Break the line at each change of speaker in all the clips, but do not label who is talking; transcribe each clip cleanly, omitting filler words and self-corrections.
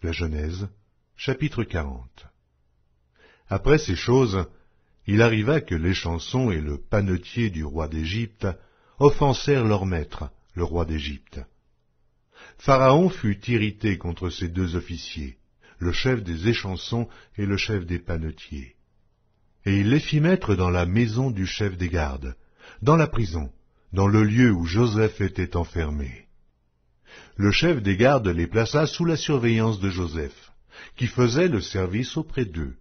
La Genèse, chapitre 40. Après ces choses, il arriva que l'échanson et le panetier du roi d'Égypte offensèrent leur maître, le roi d'Égypte. Pharaon fut irrité contre ces deux officiers, le chef des échansons et le chef des panetiers. Et il les fit mettre dans la maison du chef des gardes, dans la prison, dans le lieu où Joseph était enfermé. Le chef des gardes les plaça sous la surveillance de Joseph, qui faisait le service auprès d'eux,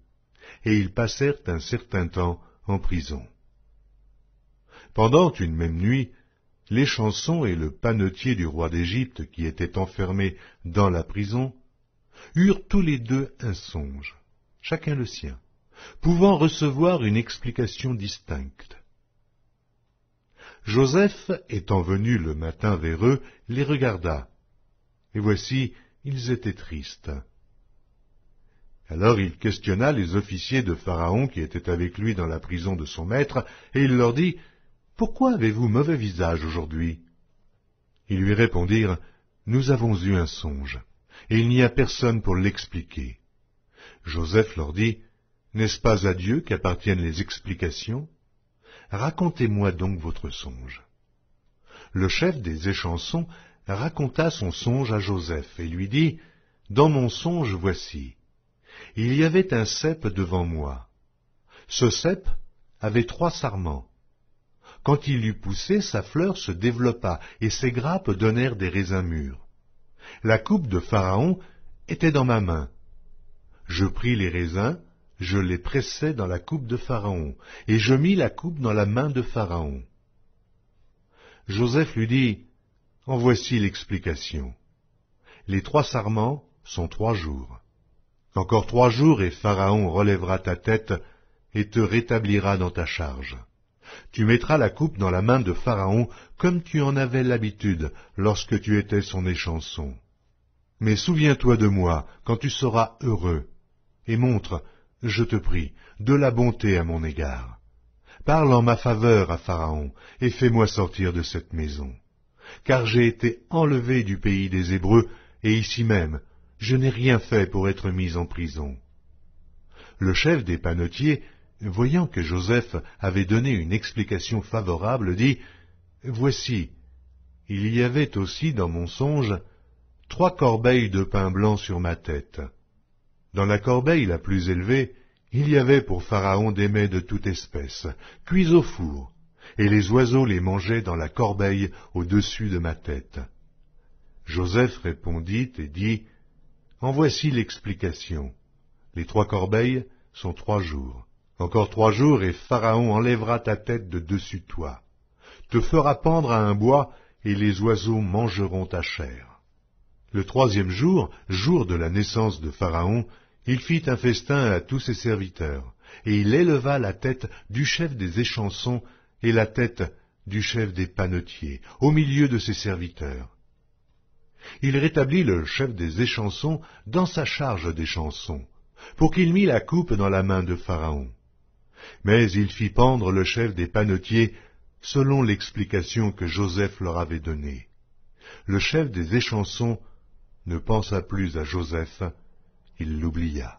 et ils passèrent un certain temps en prison. Pendant une même nuit, l'échanson et le panetier du roi d'Égypte, qui étaient enfermés dans la prison, eurent tous les deux un songe, chacun le sien, pouvant recevoir une explication distincte. Joseph, étant venu le matin vers eux, les regarda, et voici, ils étaient tristes. Alors il questionna les officiers de Pharaon qui étaient avec lui dans la prison de son maître, et il leur dit, « Pourquoi avez-vous mauvais visage aujourd'hui » Ils lui répondirent, « Nous avons eu un songe, et il n'y a personne pour l'expliquer. » Joseph leur dit, « N'est-ce pas à Dieu qu'appartiennent les explications ? Racontez-moi donc votre songe. » Le chef des échansons raconta son songe à Joseph, et lui dit, « Dans mon songe, voici. Il y avait un cep devant moi. Ce cep avait 3 sarments. Quand il eut poussé, sa fleur se développa, et ses grappes donnèrent des raisins mûrs. La coupe de Pharaon était dans ma main. Je pris les raisins, je les pressai dans la coupe de Pharaon, et je mis la coupe dans la main de Pharaon. » Joseph lui dit, « En voici l'explication. Les 3 sarments sont 3 jours. Encore 3 jours, et Pharaon relèvera ta tête et te rétablira dans ta charge. Tu mettras la coupe dans la main de Pharaon, comme tu en avais l'habitude lorsque tu étais son échanson. Mais souviens-toi de moi quand tu seras heureux, et montre, je te prie, de la bonté à mon égard. Parle en ma faveur à Pharaon, et fais-moi sortir de cette maison. Car j'ai été enlevé du pays des Hébreux, et ici même, je n'ai rien fait pour être mis en prison. » Le chef des panetiers, voyant que Joseph avait donné une explication favorable, dit, « Voici, il y avait aussi dans mon songe 3 corbeilles de pain blanc sur ma tête. Dans la corbeille la plus élevée, il y avait pour Pharaon des mets de toute espèce, cuits au four, et les oiseaux les mangeaient dans la corbeille au-dessus de ma tête. » Joseph répondit et dit, « En voici l'explication. Les 3 corbeilles sont 3 jours. Encore 3 jours, et Pharaon enlèvera ta tête de dessus toi, te fera pendre à un bois, et les oiseaux mangeront ta chair. » Le 3e jour, jour de la naissance de Pharaon, il fit un festin à tous ses serviteurs, et il éleva la tête du chef des échansons et la tête du chef des panetiers, au milieu de ses serviteurs. Il rétablit le chef des échansons dans sa charge d'échanson, pour qu'il mît la coupe dans la main de Pharaon. Mais il fit pendre le chef des panetiers selon l'explication que Joseph leur avait donnée. Le chef des échansons ne pensa plus à Joseph, il l'oublia.